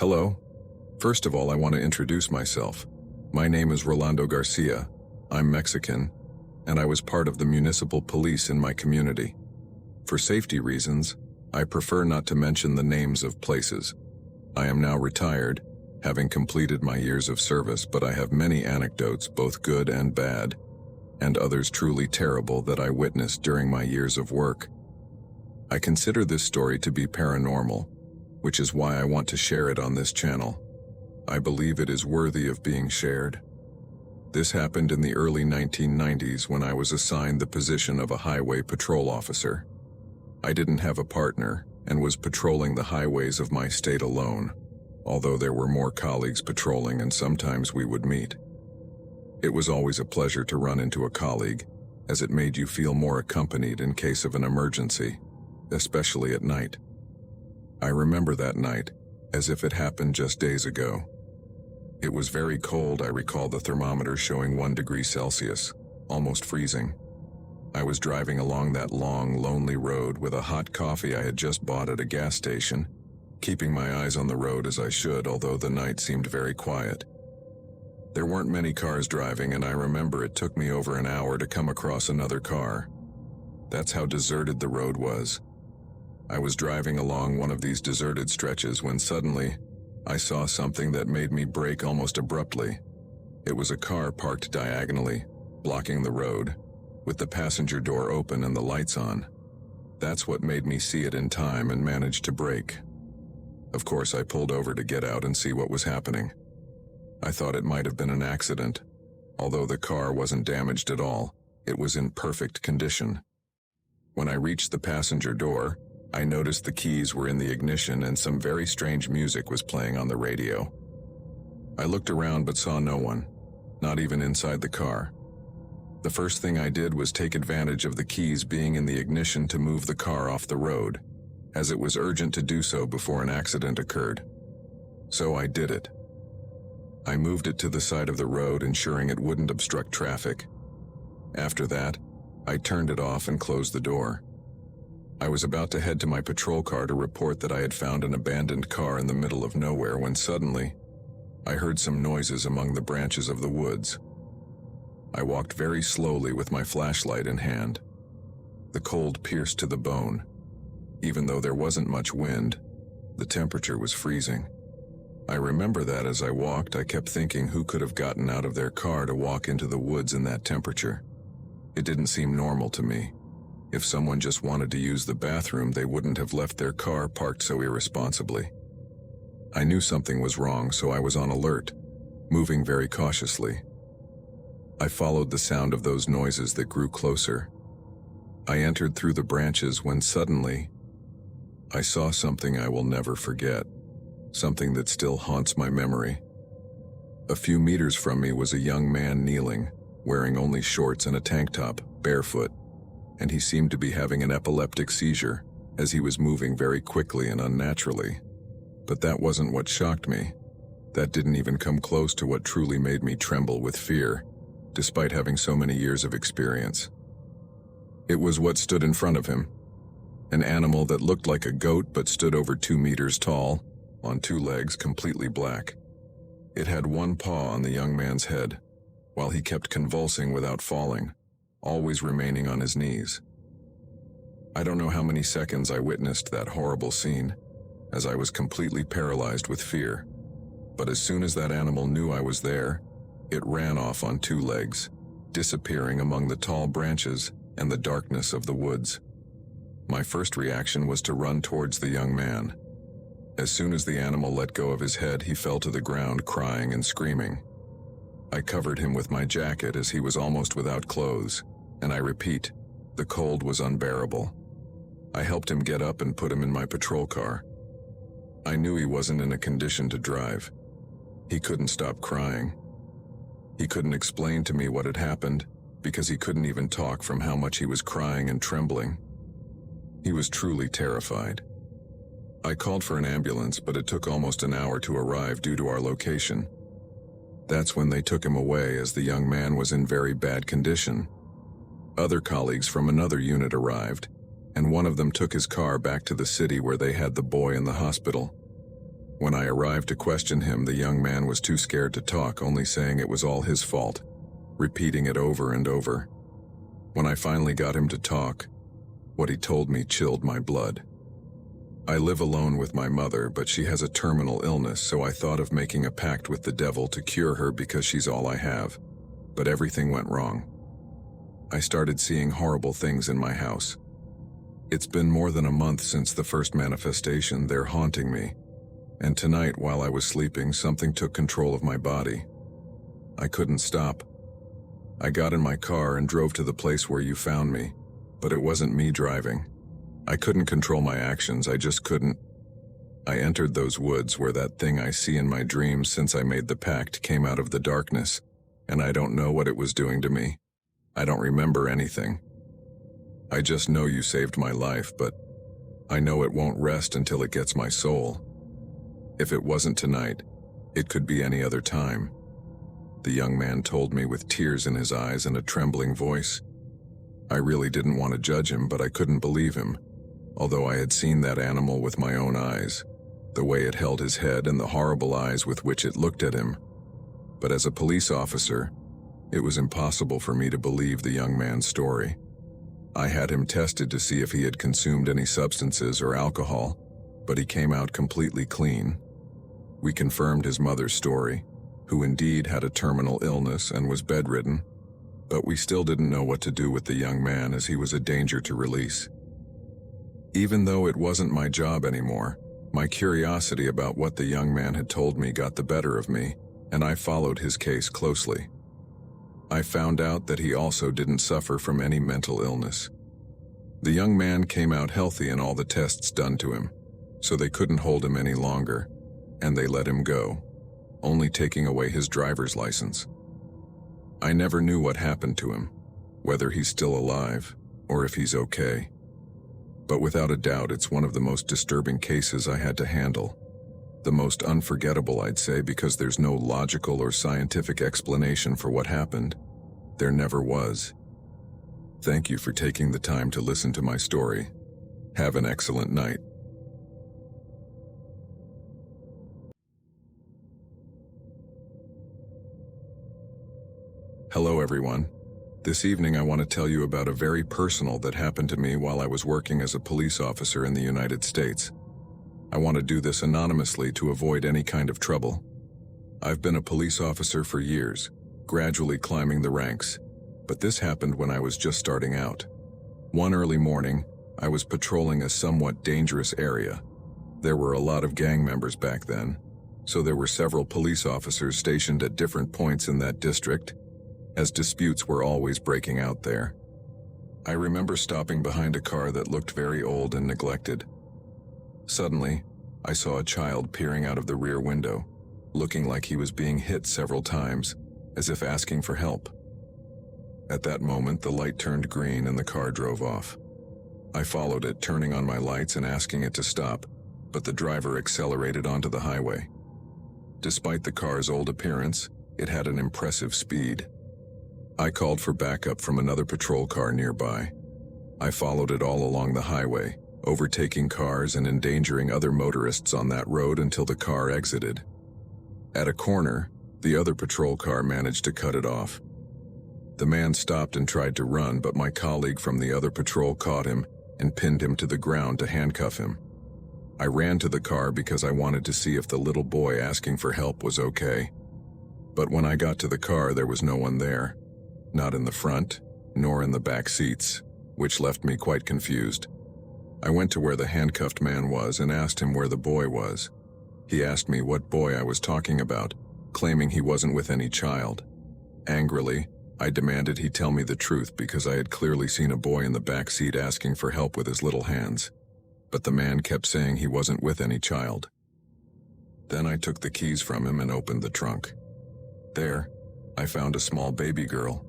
Hello. First of all, I want to introduce myself. My name is Rolando Garcia. I'm Mexican, and I was part of the municipal police in my community. For safety reasons, I prefer not to mention the names of places. I am now retired, having completed my years of service, but I have many anecdotes, both good and bad, and others truly terrible that I witnessed during my years of work. I consider this story to be paranormal, which is why I want to share it on this channel. I believe it is worthy of being shared. This happened in the early 1990s when I was assigned the position of a highway patrol officer. I didn't have a partner and was patrolling the highways of my state alone, although there were more colleagues patrolling and sometimes we would meet. It was always a pleasure to run into a colleague, as it made you feel more accompanied in case of an emergency, especially at night. I remember that night as if it happened just days ago. It was very cold. I recall the thermometer showing 1 degree Celsius, almost freezing. I was driving along that long, lonely road with a hot coffee I had just bought at a gas station, keeping my eyes on the road as I should, although the night seemed very quiet. There weren't many cars driving, and I remember it took me over an hour to come across another car. That's how deserted the road was. I was driving along one of these deserted stretches when suddenly, I saw something that made me brake almost abruptly. It was a car parked diagonally, blocking the road, with the passenger door open and the lights on. That's what made me see it in time and manage to brake. Of course, I pulled over to get out and see what was happening. I thought it might have been an accident. Although the car wasn't damaged at all, it was in perfect condition. When I reached the passenger door, I noticed the keys were in the ignition and some very strange music was playing on the radio. I looked around but saw no one, not even inside the car. The first thing I did was take advantage of the keys being in the ignition to move the car off the road, as it was urgent to do so before an accident occurred. So I did it. I moved it to the side of the road, ensuring it wouldn't obstruct traffic. After that, I turned it off and closed the door. I was about to head to my patrol car to report that I had found an abandoned car in the middle of nowhere when suddenly, I heard some noises among the branches of the woods. I walked very slowly with my flashlight in hand. The cold pierced to the bone. Even though there wasn't much wind, the temperature was freezing. I remember that as I walked, I kept thinking who could have gotten out of their car to walk into the woods in that temperature. It didn't seem normal to me. If someone just wanted to use the bathroom, they wouldn't have left their car parked so irresponsibly. I knew something was wrong, so I was on alert, moving very cautiously. I followed the sound of those noises that grew closer. I entered through the branches when suddenly, I saw something I will never forget, something that still haunts my memory. A few meters from me was a young man kneeling, wearing only shorts and a tank top, barefoot, and he seemed to be having an epileptic seizure as he was moving very quickly and unnaturally. But that wasn't what shocked me. That didn't even come close to what truly made me tremble with fear, despite having so many years of experience. It was what stood in front of him. An animal that looked like a goat but stood over 2 meters tall, on 2 legs, completely black. It had one paw on the young man's head, while he kept convulsing without falling, always remaining on his knees. I don't know how many seconds I witnessed that horrible scene, as I was completely paralyzed with fear. But as soon as that animal knew I was there, it ran off on 2 legs, disappearing among the tall branches and the darkness of the woods. My first reaction was to run towards the young man. As soon as the animal let go of his head, he fell to the ground crying and screaming. I covered him with my jacket as he was almost without clothes, and I repeat, the cold was unbearable. I helped him get up and put him in my patrol car. I knew he wasn't in a condition to drive. He couldn't stop crying. He couldn't explain to me what had happened because he couldn't even talk from how much he was crying and trembling. He was truly terrified. I called for an ambulance, but it took almost an hour to arrive due to our location. That's when they took him away, as the young man was in very bad condition. Other colleagues from another unit arrived, and one of them took his car back to the city where they had the boy in the hospital. When I arrived to question him, the young man was too scared to talk, only saying it was all his fault, repeating it over and over. When I finally got him to talk, what he told me chilled my blood. I live alone with my mother, but she has a terminal illness, so I thought of making a pact with the devil to cure her because she's all I have. But everything went wrong. I started seeing horrible things in my house. It's been more than a month since the first manifestation. They're haunting me. And tonight, while I was sleeping, something took control of my body. I couldn't stop. I got in my car and drove to the place where you found me, but it wasn't me driving. I couldn't control my actions, I just couldn't. I entered those woods where that thing I see in my dreams since I made the pact came out of the darkness, and I don't know what it was doing to me. I don't remember anything. I just know you saved my life, but I know it won't rest until it gets my soul. If it wasn't tonight, it could be any other time. The young man told me with tears in his eyes and a trembling voice. I really didn't want to judge him, but I couldn't believe him. Although I had seen that animal with my own eyes, the way it held his head and the horrible eyes with which it looked at him. But as a police officer, it was impossible for me to believe the young man's story. I had him tested to see if he had consumed any substances or alcohol, but he came out completely clean. We confirmed his mother's story, who indeed had a terminal illness and was bedridden, but we still didn't know what to do with the young man as he was a danger to release. Even though it wasn't my job anymore, my curiosity about what the young man had told me got the better of me, and I followed his case closely. I found out that he also didn't suffer from any mental illness. The young man came out healthy in all the tests done to him, so they couldn't hold him any longer, and they let him go, only taking away his driver's license. I never knew what happened to him, whether he's still alive or if he's okay. But without a doubt, it's one of the most disturbing cases I had to handle. The most unforgettable, I'd say, because there's no logical or scientific explanation for what happened. There never was. Thank you for taking the time to listen to my story. Have an excellent night. Hello, everyone. This evening I want to tell you about a very personal that happened to me while I was working as a police officer in the United States. I want to do this anonymously to avoid any kind of trouble. I've been a police officer for years, gradually climbing the ranks, but this happened when I was just starting out. One early morning, I was patrolling a somewhat dangerous area. There were a lot of gang members back then, so there were several police officers stationed at different points in that district, as disputes were always breaking out there. I remember stopping behind a car that looked very old and neglected. Suddenly, I saw a child peering out of the rear window, looking like he was being hit several times, as if asking for help. At that moment, the light turned green and the car drove off. I followed it, turning on my lights and asking it to stop, but the driver accelerated onto the highway. Despite the car's old appearance, it had an impressive speed. I called for backup from another patrol car nearby. I followed it all along the highway, overtaking cars and endangering other motorists on that road until the car exited. At a corner, the other patrol car managed to cut it off. The man stopped and tried to run, but my colleague from the other patrol caught him and pinned him to the ground to handcuff him. I ran to the car because I wanted to see if the little boy asking for help was okay. But when I got to the car, there was no one there. Not in the front, nor in the back seats, which left me quite confused. I went to where the handcuffed man was and asked him where the boy was. He asked me what boy I was talking about, claiming he wasn't with any child. Angrily, I demanded he tell me the truth because I had clearly seen a boy in the back seat asking for help with his little hands. But the man kept saying he wasn't with any child. Then I took the keys from him and opened the trunk. There, I found a small baby girl,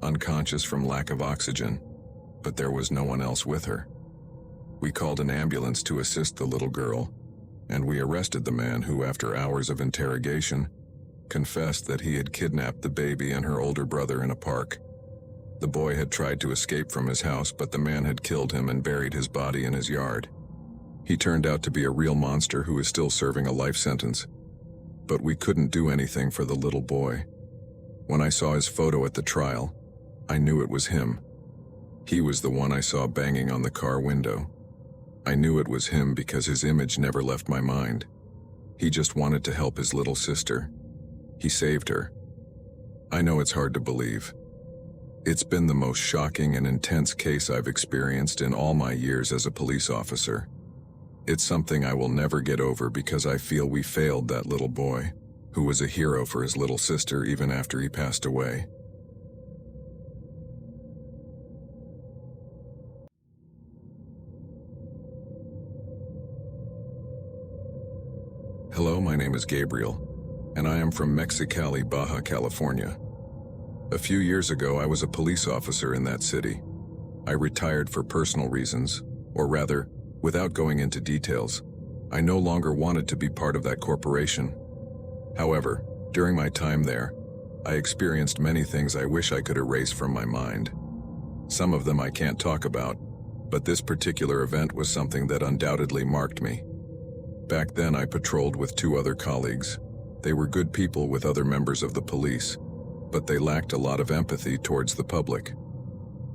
unconscious from lack of oxygen, but there was no one else with her. We called an ambulance to assist the little girl, and we arrested the man who, after hours of interrogation, confessed that he had kidnapped the baby and her older brother in a park. The boy had tried to escape from his house, but the man had killed him and buried his body in his yard. He turned out to be a real monster who is still serving a life sentence. But we couldn't do anything for the little boy. When I saw his photo at the trial, I knew it was him. He was the one I saw banging on the car window. I knew it was him because his image never left my mind. He just wanted to help his little sister. He saved her. I know it's hard to believe. It's been the most shocking and intense case I've experienced in all my years as a police officer. It's something I will never get over because I feel we failed that little boy, who was a hero for his little sister even after he passed away. Hello, my name is Gabriel, and I am from Mexicali, Baja California. A few years ago, I was a police officer in that city. I retired for personal reasons, or rather, without going into details, I no longer wanted to be part of that corporation. However, during my time there, I experienced many things I wish I could erase from my mind. Some of them I can't talk about, but this particular event was something that undoubtedly marked me. Back then, I patrolled with 2 other colleagues. They were good people with other members of the police, but they lacked a lot of empathy towards the public.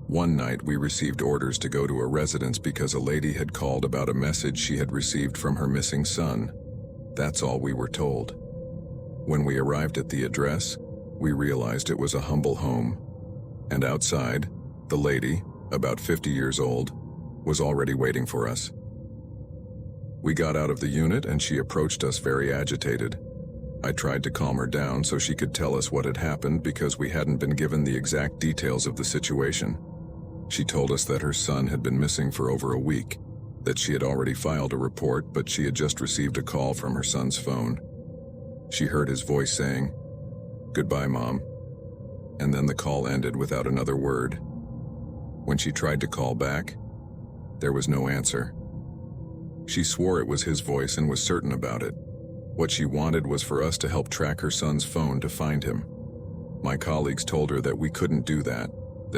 One night, we received orders to go to a residence because a lady had called about a message she had received from her missing son. That's all we were told. When we arrived at the address, we realized it was a humble home. And outside, the lady, about 50 years old, was already waiting for us. We got out of the unit and she approached us very agitated. I tried to calm her down so she could tell us what had happened because we hadn't been given the exact details of the situation. She told us that her son had been missing for over a week, that she had already filed a report, but she had just received a call from her son's phone. She heard his voice saying, "Goodbye, Mom," and then the call ended without another word. When she tried to call back, there was no answer. She swore it was his voice and was certain about it. What she wanted was for us to help track her son's phone to find him. My colleagues told her that we couldn't do that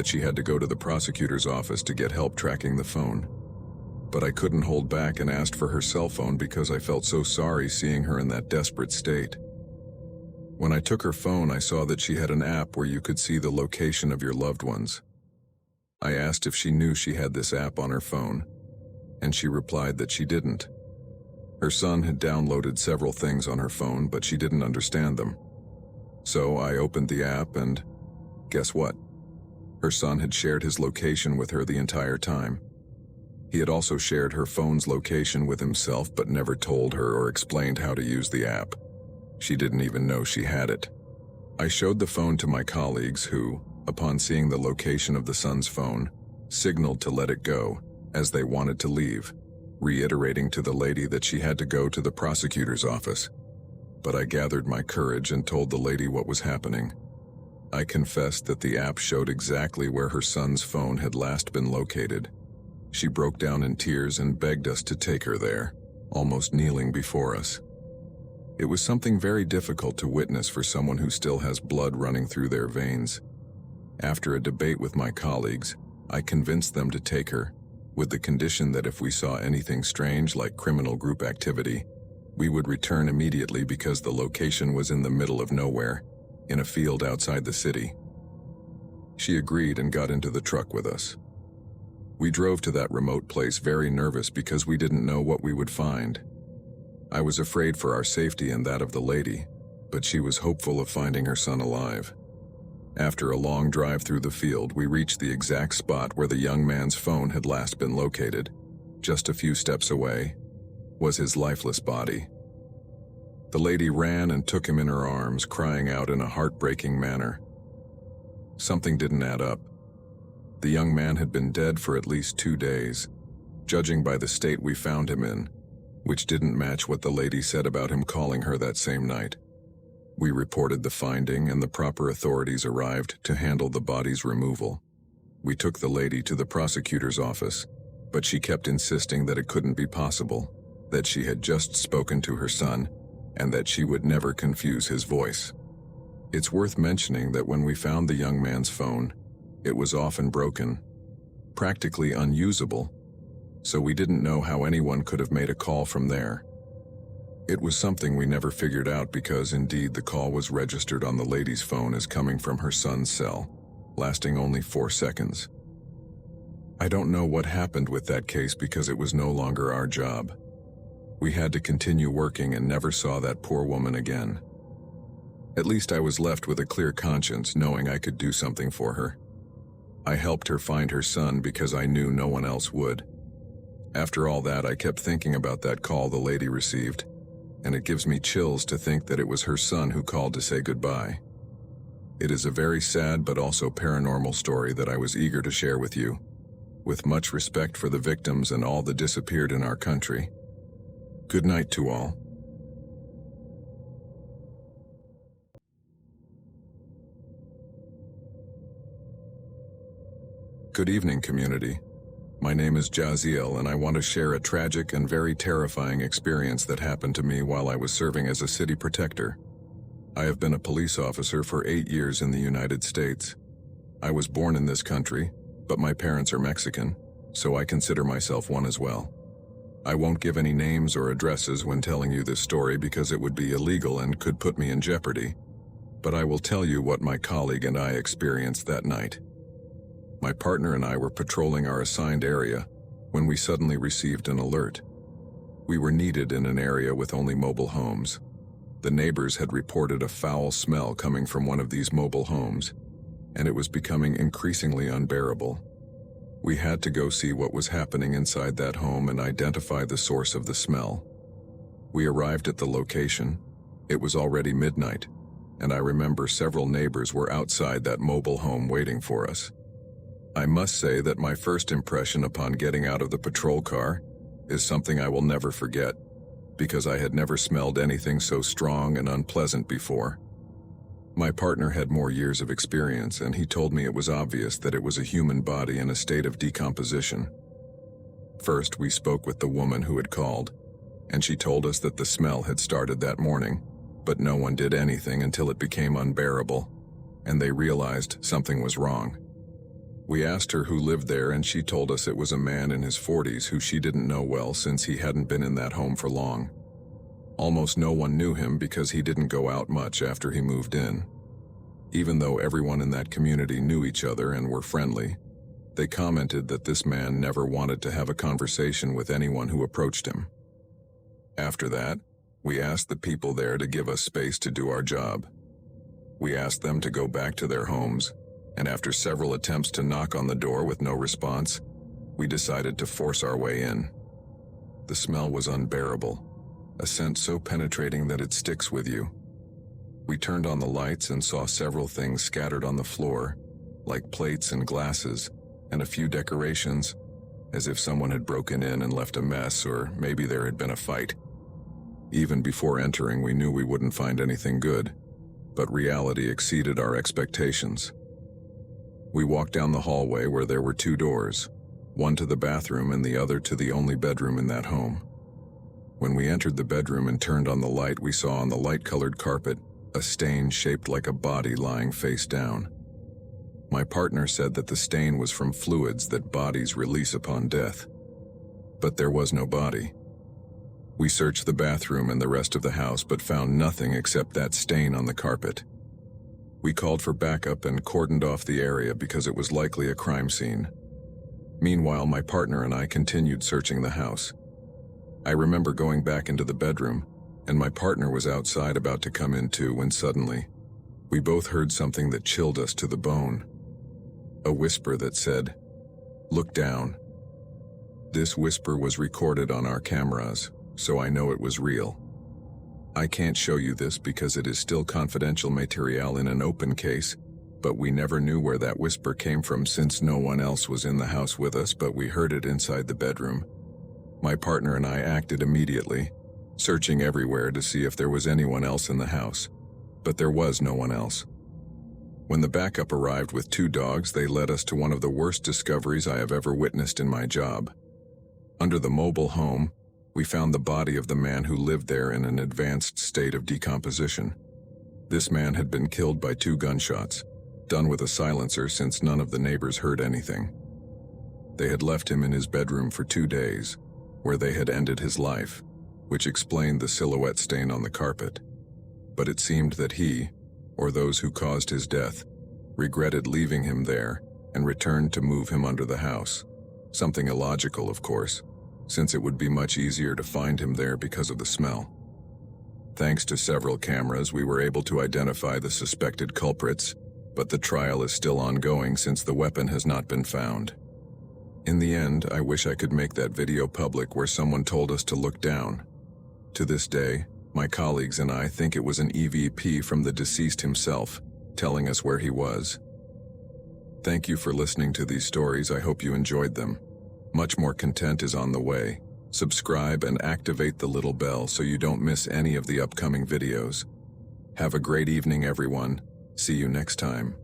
she had to go to the prosecutor's office to get help tracking the phone. But I couldn't hold back and asked for her cell phone because I felt so sorry seeing her in that desperate state. When I took her phone, I saw that she had an app where you could see the location of your loved ones. I asked if she knew she had this app on her phone, and she replied that she didn't. Her son had downloaded several things on her phone, but she didn't understand them. So I opened the app and guess what? Her son had shared his location with her the entire time. He had also shared her phone's location with himself but never told her or explained how to use the app. She didn't even know she had it. I showed the phone to my colleagues who, upon seeing the location of the son's phone, signaled to let it go as they wanted to leave, reiterating to the lady that she had to go to the prosecutor's office. But I gathered my courage and told the lady what was happening. I confessed that the app showed exactly where her son's phone had last been located. She broke down in tears and begged us to take her there, almost kneeling before us. It was something very difficult to witness for someone who still has blood running through their veins. After a debate with my colleagues, I convinced them to take her, with the condition that if we saw anything strange like criminal group activity, we would return immediately because the location was in the middle of nowhere, in a field outside the city. She agreed and got into the truck with us. We drove to that remote place very nervous because we didn't know what we would find. I was afraid for our safety and that of the lady, but she was hopeful of finding her son alive. After a long drive through the field, we reached the exact spot where the young man's phone had last been located. Just a few steps away was his lifeless body. The lady ran and took him in her arms, crying out in a heartbreaking manner. Something didn't add up. The young man had been dead for at least 2 days, judging by the state we found him in, which didn't match what the lady said about him calling her that same night. We reported the finding and the proper authorities arrived to handle the body's removal. We took the lady to the prosecutor's office, but she kept insisting that it couldn't be possible, that she had just spoken to her son, and that she would never confuse his voice. It's worth mentioning that when we found the young man's phone, it was often broken, practically unusable. so we didn't know how anyone could have made a call from there. It was something we never figured out because indeed the call was registered on the lady's phone as coming from her son's cell, lasting only 4 seconds. I don't know what happened with that case because it was no longer our job. We had to continue working and never saw that poor woman again. At least I was left with a clear conscience knowing I could do something for her. I helped her find her son because I knew no one else would. After all that, I kept thinking about that call the lady received, and it gives me chills to think that it was her son who called to say goodbye. It is a very sad but also paranormal story that I was eager to share with you, with much respect for the victims and all the disappeared in our country. Good night to all. Good evening, community. My name is Jaziel, and I want to share a tragic and very terrifying experience that happened to me while I was serving as a city protector. I have been a police officer for 8 years in the United States. I was born in this country, but my parents are Mexican, so I consider myself one as well. I won't give any names or addresses when telling you this story because it would be illegal and could put me in jeopardy, but I will tell you what my colleague and I experienced that night. My partner and I were patrolling our assigned area when we suddenly received an alert. We were needed in an area with only mobile homes. The neighbors had reported a foul smell coming from one of these mobile homes, and it was becoming increasingly unbearable. We had to go see what was happening inside that home and identify the source of the smell. We arrived at the location. It was already midnight, and I remember several neighbors were outside that mobile home waiting for us. I must say that my first impression upon getting out of the patrol car is something I will never forget, because I had never smelled anything so strong and unpleasant before. My partner had more years of experience, and he told me it was obvious that it was a human body in a state of decomposition. First, we spoke with the woman who had called, and she told us that the smell had started that morning, but no one did anything until it became unbearable, and they realized something was wrong. We asked her who lived there, and she told us it was a man in his 40s who she didn't know well since he hadn't been in that home for long. Almost no one knew him because he didn't go out much after he moved in. Even though everyone in that community knew each other and were friendly, they commented that this man never wanted to have a conversation with anyone who approached him. After that, we asked the people there to give us space to do our job. We asked them to go back to their homes, and after several attempts to knock on the door with no response, we decided to force our way in. The smell was unbearable, a scent so penetrating that it sticks with you. We turned on the lights and saw several things scattered on the floor, like plates and glasses, and a few decorations, as if someone had broken in and left a mess, or maybe there had been a fight. Even before entering, we knew we wouldn't find anything good, but reality exceeded our expectations. We walked down the hallway where there were 2 doors, one to the bathroom and the other to the only bedroom in that home. When we entered the bedroom and turned on the light, we saw on the light-colored carpet a stain shaped like a body lying face down. My partner said that the stain was from fluids that bodies release upon death. But there was no body. We searched the bathroom and the rest of the house but found nothing except that stain on the carpet. We called for backup and cordoned off the area because it was likely a crime scene. Meanwhile, my partner and I continued searching the house. I remember going back into the bedroom, and my partner was outside about to come in too when suddenly, we both heard something that chilled us to the bone. A whisper that said, "Look down." This whisper was recorded on our cameras, so I know it was real. I can't show you this because it is still confidential material in an open case, but we never knew where that whisper came from since no one else was in the house with us, but we heard it inside the bedroom. My partner and I acted immediately, searching everywhere to see if there was anyone else in the house, but there was no one else. When the backup arrived with 2 dogs, they led us to one of the worst discoveries I have ever witnessed in my job. Under the mobile home, we found the body of the man who lived there in an advanced state of decomposition. This man had been killed by 2 gunshots, done with a silencer since none of the neighbors heard anything. They had left him in his bedroom for 2 days, where they had ended his life, which explained the silhouette stain on the carpet. But it seemed that he, or those who caused his death, regretted leaving him there and returned to move him under the house. Something illogical, of course, since it would be much easier to find him there because of the smell. Thanks to several cameras, we were able to identify the suspected culprits, but the trial is still ongoing since the weapon has not been found. In the end, I wish I could make that video public where someone told us to look down. To this day, my colleagues and I think it was an EVP from the deceased himself, telling us where he was. Thank you for listening to these stories. I hope you enjoyed them. Much more content is on the way. Subscribe and activate the little bell so you don't miss any of the upcoming videos. Have a great evening, everyone. See you next time.